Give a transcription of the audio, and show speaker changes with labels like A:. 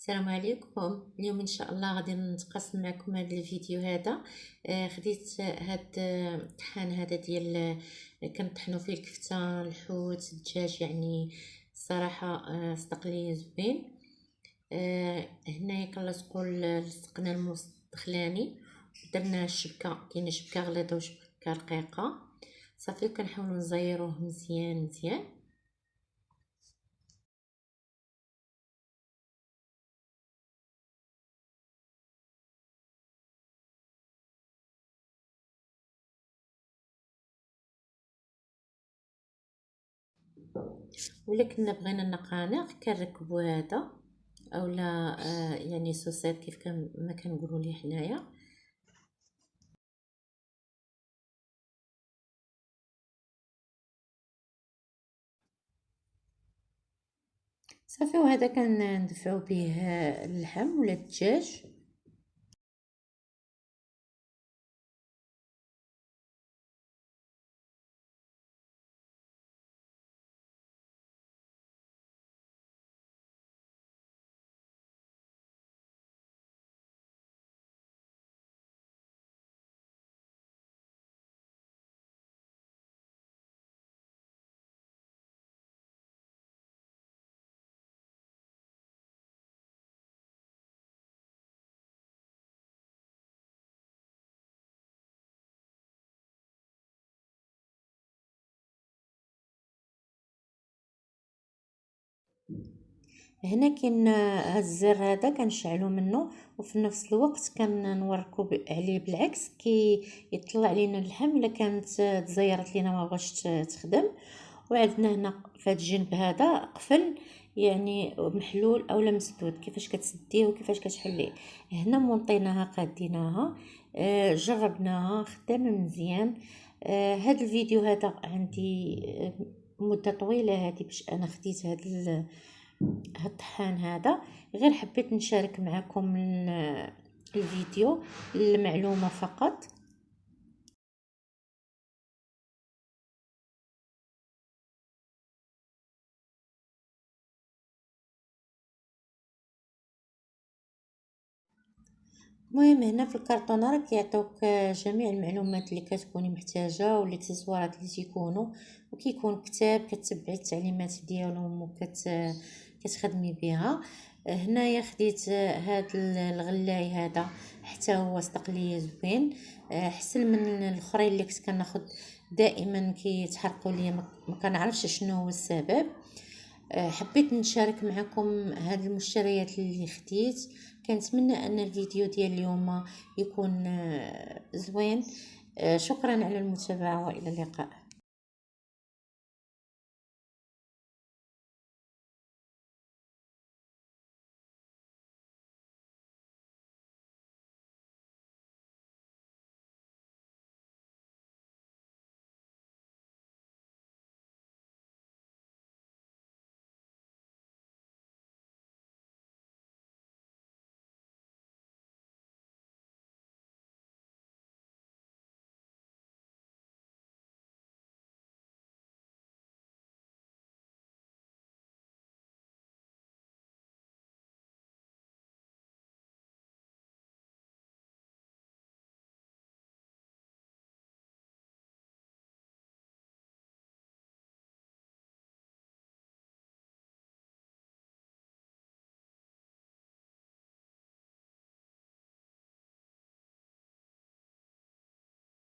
A: السلام عليكم. اليوم ان شاء الله غادي نتقاسم معكم هذا الفيديو هذا. خديت هاد الطحان هذا ديال كنطحنوا فيه الكفته، الحوت، الدجاج، يعني الصراحه صدق لي زوين. هنايا كنلصقوا لصقنا الموس الدخلاني، درنا الشبكه، كاينه شبكه غليظه وشبكه رقيقه صافي، كنحاولوا نزيروه مزيان مزيان. ولا كنا بغينا النقانق كنركبوا هذا اولا يعني سوسيت كيف كان ما كنقولوا ليه حنايا. صافي، وهذا كندفعوا به اللحم ولا الدجاج. هنا كاين هاد الزر هذا كنشعلو منه، وفي نفس الوقت كنوركو عليه بالعكس كي يطلع لينا اللحم الا كانت تزيرت لينا ما بغاش تخدم. وعندنا هنا في هاد الجنب هذا قفل، يعني محلول اولا مسدود، كيفاش كتسديه وكيفاش كتحليه. هنا مونطيناها قاديناها، جربناها خدامه مزيان. هاد الفيديو هذا عندي مده طويله هذه باش انا خديت هاد الطحان هذا، غير حبيت نشارك معكم الفيديو المعلومه فقط. المهم هنا في الكرتونه راه كيعطيوك جميع المعلومات اللي كتكوني محتاجه والاكسسوارات اللي تيكونوا، وكيكون كتاب كتبعي التعليمات ديالهم كتخدمي بها. هنايا خديت هاد الغلاي هذا، حتى هو صدق لي زوين، احسن من الاخرين اللي كنت كناخذ دائما كيتحرقوا لي، ما كنعرفش شنو هو السبب. حبيت نشارك معكم هاد المشتريات اللي خديت. كنتمنى ان الفيديو ديال اليوم يكون زوين. شكرا على المتابعة والى اللقاء.